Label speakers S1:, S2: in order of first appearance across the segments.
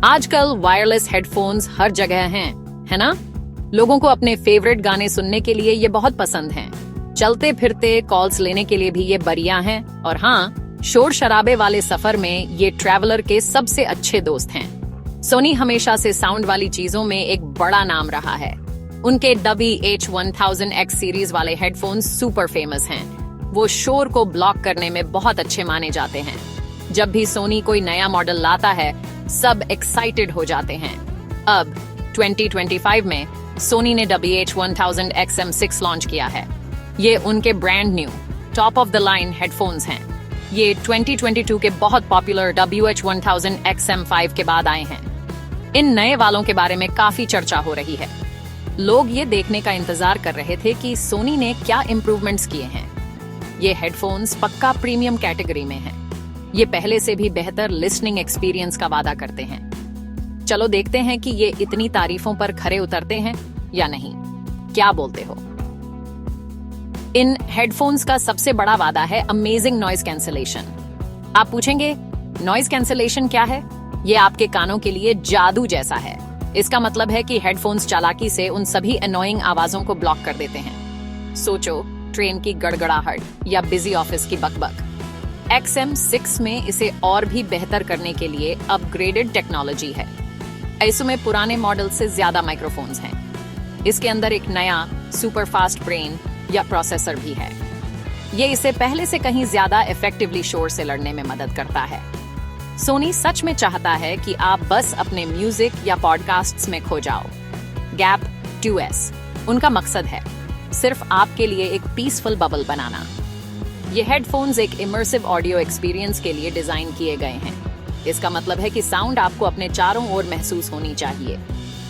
S1: आजकल wireless headphones हर जगह हैं, है ना? लोगों को अपने फेवरेट गाने सुनने के लिए ये बहुत पसंद हैं। चलते फिरते कॉल्स लेने के लिए भी ये बढ़िया हैं। और हाँ, शोर शराबे वाले सफर में ये ट्रैवलर के सबसे अच्छे दोस्त हैं। सोनी हमेशा से साउंड वाली चीजों में एक बड़ा नाम रहा है। उनके WH-1000X सीरीज वाले हेडफोन्स सुपर फेमस हैं। वो शोर को ब्लॉक करने में बहुत अच्छे माने जाते हैं। जब भी सोनी कोई नया मॉडल लाता है, सब एक्साइटेड हो जाते हैं। अब 2025 में सोनी ने WH-1000X M6 लॉन्च किया है। ये उनके brand new top of the line headphones हैं। ये 2022 के बहुत पॉपुलर WH-1000X M5 के बाद आए हैं। इन नए वालों के बारे में काफी चर्चा हो रही है। लोग ये देखने का इंतजार कर रहे थे कि सोनी ने क्या इंप्रूवमेंट्स किए हैं। ये हेडफोन्स पक्का प्रीमियम कैटेगरी में हैं। ये पहले से भी बेहतर लिसनिंग एक्सपीरियंस का वादा करते हैं। चलो देखते हैं कि ये इतनी तारीफों पर खरे उतरते हैं या नहीं। क्या बोलते हो? इन हेडफोन्स का सबसे बड़ा वादा है अमेजिंग नॉइज कैंसलेशन। आप पूछेंगे, नॉइज कैंसलेशन क्या है? ये आपके कानों के लिए जादू जैसा है। इसका मतलब है कि हेडफोन्स चालाकी से उन सभी अनोइंग आवाजों को ब्लॉक कर देते हैं। सोचो, ट्रेन की गड़गड़ाहट या बिजी ऑफिस की बकबक। XM6 में इसे और भी बेहतर करने के लिए अपग्रेडेड टेक्नोलॉजी है। इसमें पुराने मॉडल से ज्यादा माइक्रोफोन्स हैं। इसके अंदर एक नया सुपर फास्ट ब्रेन या प्रोसेसर भी है। ये इसे पहले से कहीं ज्यादा इफेक्टिवली शोर से लड़ने में मदद करता है। सोनी सच में चाहता है कि आप बस अपने म्यूजिक या पॉडकास्ट्स में खो जाओ। गैप 2S उनका मकसद है, सिर्फ आपके लिए एक पीसफुल बबल बनाना। ये हेडफोन्स एक इमर्सिव ऑडियो एक्सपीरियंस के लिए डिजाइन किए गए हैं। इसका मतलब है कि साउंड आपको अपने चारों ओर महसूस होनी चाहिए।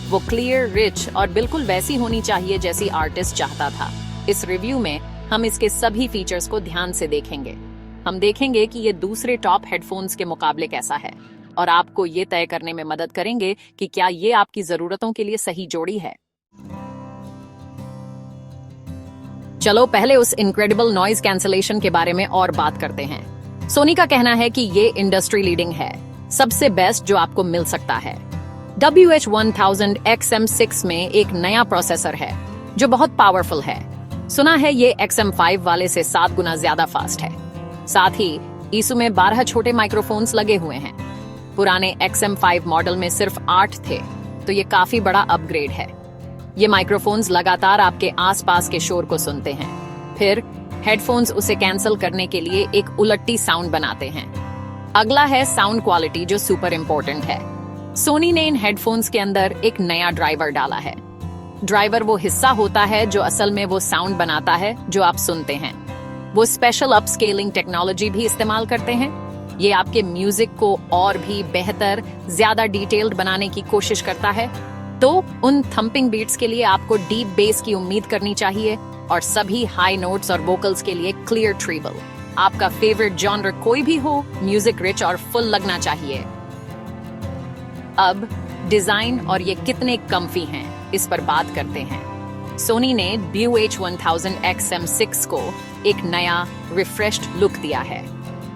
S1: वो क्लियर, रिच और बिल्कुल वैसी होनी चाहिए जैसी आर्टिस्ट चाहता था। इस रिव्यू में हम इसके सभी फीचर्स को ध्यान से देखेंगे। हम देखेंगे कि ये दूसरे टॉप हेडफोन्स के मुकाबले कैसा है और आपको ये तय करने में मदद करेंगे कि क्या ये आपकी जरूरतों के लिए सही जोड़ी है। चलो पहले उस इनक्रेडिबल नॉइज कैंसलेशन के बारे में और बात करते हैं। सोनी का कहना है कि ये इंडस्ट्री लीडिंग है, सबसे बेस्ट जो आपको मिल सकता है। WH-1000X M6 में एक नया प्रोसेसर है जो बहुत पावरफुल है। सुना है ये XM5 वाले से 7 गुना ज्यादा फास्ट है। साथ ही इसमें 12 छोटे माइक्रोफोन्स लगे हुए हैं। पुराने XM5 मॉडल में सिर्फ 8 थे, तो ये काफी बड़ा अपग्रेड है। ये माइक्रोफोन्स लगातार आपके आसपास के शोर को सुनते हैं, फिर हेडफोन्स उसे कैंसिल करने के लिए एक उलट्टी साउंड बनाते हैं। अगला है साउंड क्वालिटी, जो सुपर इंपॉर्टेंट है। सोनी ने इन हेडफोन्स के अंदर एक नया ड्राइवर डाला है। ड्राइवर वो हिस्सा होता है जो असल में वो साउंड बनाता है जो आप सुनते हैं। वो स्पेशल अपस्केलिंग टेक्नोलॉजी भी इस्तेमाल करते हैं। ये आपके म्यूजिक को और भी बेहतर, ज्यादा डिटेल्ड बनाने की कोशिश करता है। तो उन थंपिंग बीट्स के लिए आपको डीप बेस की उम्मीद करनी चाहिए और सभी हाई नोट्स और वोकल्स के लिए क्लियर ट्रीबल। आपका फेवरेट जॉनर कोई भी हो, म्यूजिक रिच और फुल लगना चाहिए। अब डिजाइन और ये कितने कम्फी हैं, इस पर बात करते हैं। सोनी ने WH-1000X M6 को एक नया रिफ्रेश्ड लुक दिया है।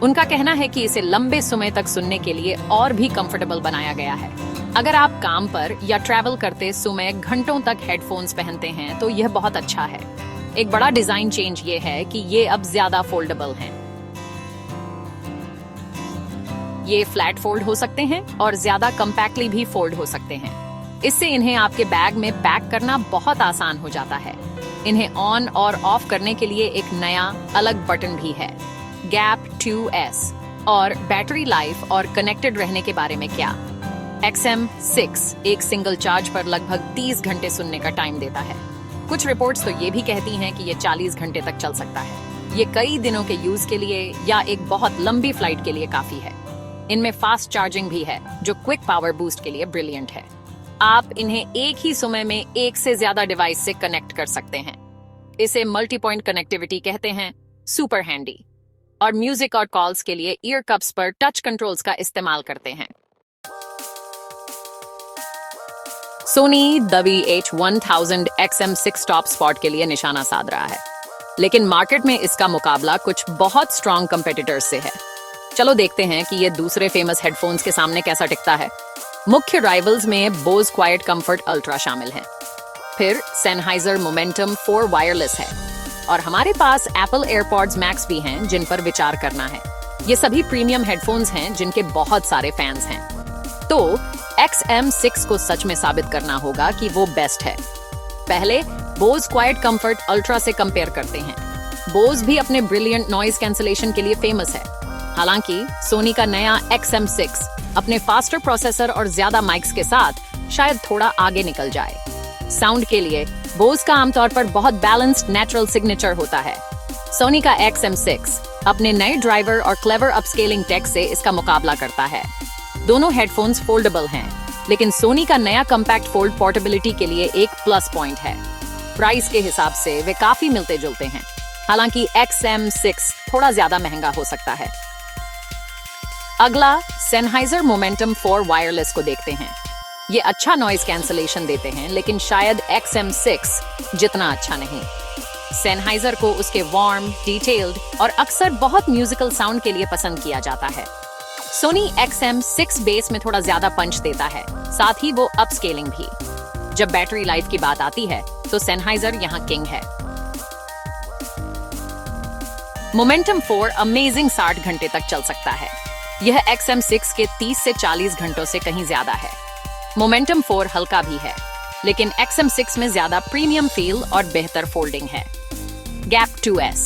S1: उनका कहना है कि इसे लंबे समय तक सुनने के लिए और भी कंफर्टेबल बनाया गया है। अगर आप काम पर या ट्रैवल करते समय घंटों तक हेडफोन्स पहनते हैं तो यह बहुत अच्छा है। एक बड़ा डिजाइन चेंज ये है कि ये अब ज्यादा फोल्डेबल हैं। ये फ्लैट फोल्ड हो सकते हैं और ज्यादा कम्पैक्टली भी फोल्ड हो सकते हैं। इससे इन्हें आपके बैग में पैक करना बहुत आसान हो जाता है। इन्हें ऑन और ऑफ करने के लिए एक नया अलग बटन भी है। गैप 2S और बैटरी लाइफ और कनेक्टेड रहने के बारे में क्या? XM6 एक सिंगल चार्ज पर लगभग 30 घंटे सुनने का टाइम देता है। कुछ रिपोर्ट्स तो ये भी कहती हैं कि ये 40 घंटे तक चल सकता है। ये कई दिनों के यूज के लिए या एक बहुत लंबी फ्लाइट के लिए काफी है। इनमें फास्ट चार्जिंग भी है जो क्विक पावर बूस्ट के लिए ब्रिलियंट है। आप इन्हें एक ही समय में एक से ज्यादा डिवाइस से कनेक्ट कर सकते हैं। इसे मल्टी पॉइंट कनेक्टिविटी कहते हैं, सुपर हैंडी। और म्यूजिक और कॉल्स के लिए ईयर कप्स पर टच कंट्रोल्स का इस्तेमाल करते हैं। Soni WH-1000X M6 top spot के लिए निशाना साध रहा है, लेकिन मार्केट में इसका मुकाबला कुछ बहुत स्ट्रॉन्ग कंपेटिटर्स से है। चलो देखते हैं कि ये दूसरे फेमस हेडफोन्स के सामने कैसा टिकता है। मुख्य राइवल्स में बोज क्वाइट कंफर्ट अल्ट्रा शामिल है। फिर सेनहाइजर मोमेंटम 4 वायरलेस है और हमारे पास एप्पल एयरपॉड्स मैक्स भी हैं जिन पर विचार करना है। ये सभी प्रीमियम हेडफोन्स हैं जिनके बहुत सारे फैंस हैं। तो XM6 को सच में साबित करना होगा कि वो बेस्ट है। पहले बोज क्वाइट कंफर्ट अल्ट्रा से कंपेयर करते हैं। बोज भी अपने ब्रिलियंट नॉइज कैंसलेशन के लिए फेमस है। हालांकि सोनी का नया XM6 अपने फास्टर प्रोसेसर और ज्यादा माइक्स के साथ शायद थोड़ा आगे निकल जाए। साउंड के लिए बोज का आमतौर पर बहुत बैलेंस्ड नेचुरल सिग्नेचर होता है। सोनी का XM6 अपने नए ड्राइवर और क्लेवर अपस्केलिंग टेक से इसका मुकाबला करता है। दोनों हेडफोन्स फोल्डेबल हैं, लेकिन सोनी का नया कॉम्पैक्ट फोल्ड पोर्टेबिलिटी के लिए एक प्लस पॉइंट है। प्राइस के हिसाब से वे काफी मिलते जुलते हैं, हालांकि XM6 थोड़ा ज्यादा महंगा हो सकता है। अगला सेनहाइजर मोमेंटम 4 वायरलेस को देखते हैं। ये अच्छा नॉइज कैंसलेशन देते हैं, लेकिन शायद XM6 जितना अच्छा नहीं। सेनहाइजर को उसके वार्म, डिटेल्ड और अक्सर बहुत म्यूजिकल साउंड के लिए पसंद किया जाता है। सोनी XM6 बेस में थोड़ा ज्यादा पंच देता है, साथ ही वो अपस्केलिंग भी। जब बैटरी लाइफ की बात आती है तो सेनहाइजर यहाँ किंग है। मोमेंटम 4 अमेजिंग 60 घंटे तक चल सकता है। यह XM6 के 30 से 40 घंटों से कहीं ज्यादा है। मोमेंटम 4 हल्का भी है, लेकिन XM6 में ज्यादा प्रीमियम फील और बेहतर फोल्डिंग है। Gap 2S।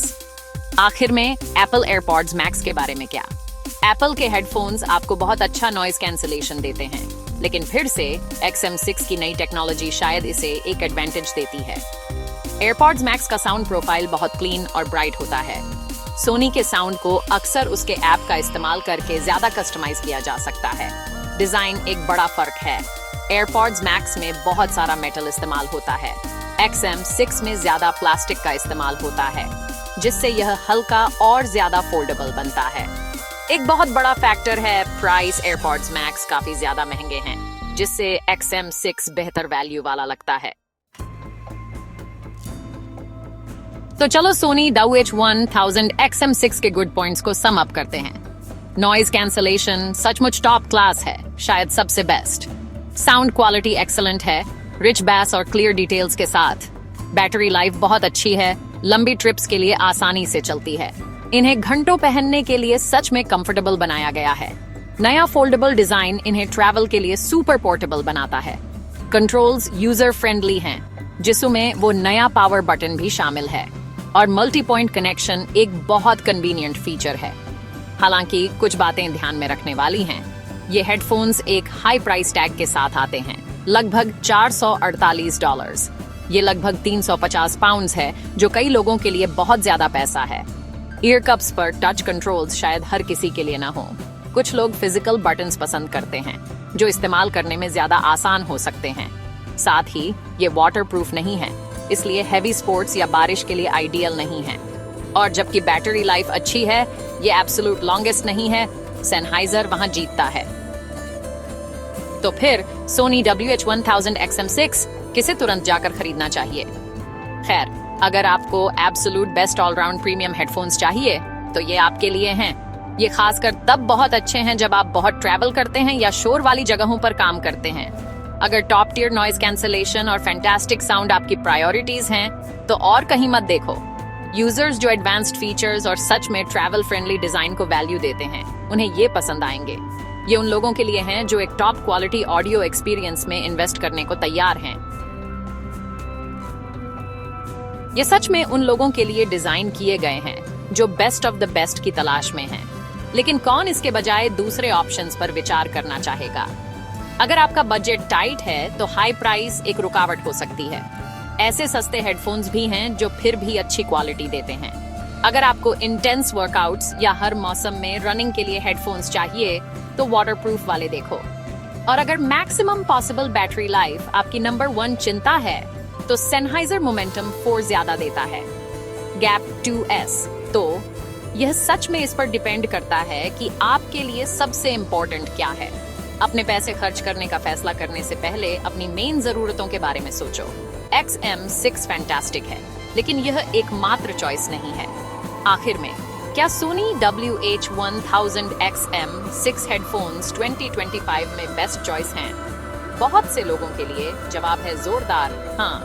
S1: आखिर में एप्पल एयरपॉड्स मैक्स के बारे में क्या? एप्पल के हेडफोन्स आपको बहुत अच्छा नॉइज कैंसलेशन देते हैं, लेकिन फिर से XM6 की नई टेक्नोलॉजी शायद इसे एक एडवांटेज देती है। एयरपॉड्स मैक्स का साउंड प्रोफाइल बहुत क्लीन और ब्राइट होता है। सोनी के साउंड को अक्सर उसके ऐप का इस्तेमाल करके ज्यादा कस्टमाइज किया जा सकता है। डिजाइन एक बड़ा फर्क है। एयरपॉड्स मैक्स में बहुत सारा मेटल इस्तेमाल होता है। XM6 में ज्यादा प्लास्टिक का इस्तेमाल होता है, जिससे यह हल्का और ज्यादा फोल्डेबल बनता है। एक बहुत बड़ा फैक्टर है प्राइस। एयरपॉड्स मैक्स काफी ज्यादा महंगे हैं, जिससे XM6 बेहतर वैल्यू वाला लगता है। तो चलो सोनी WH-1000 XM6 के गुड पॉइंट्स को सम अप करते हैं। नॉइज कैंसलेशन सचमुच टॉप क्लास है, शायद सबसे बेस्ट। साउंड क्वालिटी एक्सीलेंट है, रिच बैस और क्लियर डिटेल्स के साथ। बैटरी लाइफ बहुत अच्छी है, लंबी ट्रिप्स के लिए आसानी से चलती है। इन्हें घंटों पहनने के लिए सच में कंफर्टेबल बनाया गया है। नया फोल्डेबल डिजाइन इन्हें ट्रैवल के लिए सुपर पोर्टेबल बनाता है। कंट्रोल्स यूजर फ्रेंडली हैं, जिसमें वो नया पावर बटन भी शामिल है, और मल्टी पॉइंट कनेक्शन एक बहुत कन्वीनियंट फीचर है। हालांकि कुछ बातें ध्यान में रखने वाली हैं। ये हेडफोन्स एक हाई प्राइस टैग के साथ आते हैं, लगभग $448। ये लगभग 350 पाउंड्स है, जो कई लोगों के लिए बहुत ज्यादा पैसा है। ईयर कप्स पर टच कंट्रोल्स शायद हर किसी के लिए ना हो। कुछ लोग फिजिकल बटन्स पसंद करते हैं, जो इस्तेमाल करने में ज्यादा आसान हो सकते हैं। साथ ही ये वाटरप्रूफ नहीं है, इसलिए हैवी स्पोर्ट्स या बारिश के लिए आइडियल नहीं है। और जबकि बैटरी लाइफ अच्छी है, ये एब्सोल्यूट लॉन्गेस्ट नहीं है। सेनहाइजर वहां जीतता है। तो फिर सोनी WH-1000 XM6 किसे तुरंत जाकर खरीदना चाहिए? खैर, अगर आपको absolute best all round premium headphones चाहिए तो ये आपके लिए हैं। ये खासकर तब बहुत अच्छे हैं जब आप बहुत ट्रैवल करते हैं या शोर वाली जगहों पर काम करते हैं। अगर टॉप टियर नॉइज कैंसलेशन और फैंटास्टिक साउंड आपकी प्रायोरिटीज हैं, तो और कहीं मत देखो। यूजर्स जो एडवांस्ड फीचर्स और सच में ट्रैवल फ्रेंडली डिजाइन को वैल्यू देते हैं, उन्हें ये पसंद आएंगे। ये उन लोगों के लिए हैं जो एक टॉप क्वालिटी ऑडियो एक्सपीरियंस में इन्वेस्ट करने को तैयार हैं। ये सच में उन लोगों के लिए डिजाइन किए गए हैं जो बेस्ट ऑफ द बेस्ट की तलाश में हैं। लेकिन कौन इसके बजाय दूसरे ऑप्शंस पर विचार करना चाहेगा? अगर आपका बजट टाइट है तो हाई प्राइस एक रुकावट हो सकती है। ऐसे सस्ते हेडफोन्स भी हैं जो फिर भी अच्छी क्वालिटी देते हैं। अगर आपको इंटेंस वर्कआउट्स या हर मौसम में रनिंग के लिए हेडफोन्स चाहिए तो वाटरप्रूफ वाले देखो। और अगर मैक्सिमम पॉसिबल बैटरी लाइफ आपकी नंबर 1 चिंता है तो सेनहाइजर मोमेंटम 4 ज्यादा देता है। Gap 2S। तो यह सच में इस पर डिपेंड करता है कि आपके लिए सबसे इम्पोर्टेंट क्या है। अपने पैसे खर्च करने का फैसला करने से पहले अपनी मेन जरूरतों के बारे में सोचो। XM6 फैंटास्टिक है, लेकिन यह एकमात्र चॉइस नहीं है। आखिर में क्या सोनी WH-1000XM6 हेडफोन्स 2025 में बेस्ट चॉइस हैं? बहुत से लोगों के लिए जवाब है जोरदार हाँ।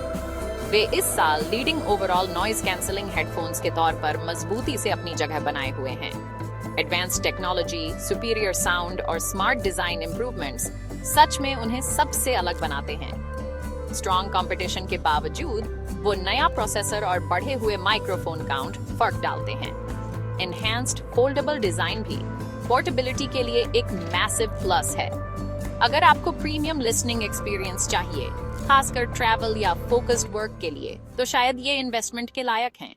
S1: वे इस साल leading overall noise cancelling headphones के तौर पर मजबूती से अपनी जगह बनाए हुए हैं। एडवांस्ड टेक्नोलॉजी, सुपीरियर साउंड और स्मार्ट डिजाइन इंप्रूवमेंट्स सच में उन्हें सबसे अलग बनाते हैं। स्ट्रॉन्ग कंपटीशन के बावजूद वो नया प्रोसेसर और बढ़े हुए माइक्रोफोन काउंट फर्क डालते हैं। एनहांस्ड फोल्डेबल डिजाइन भी पोर्टेबिलिटी के लिए एक मैसिव प्लस है। अगर आपको प्रीमियम लिसनिंग एक्सपीरियंस चाहिए, खासकर ट्रैवल या फोकस्ड वर्क के लिए, तो शायद ये इन्वेस्टमेंट के लायक हैं।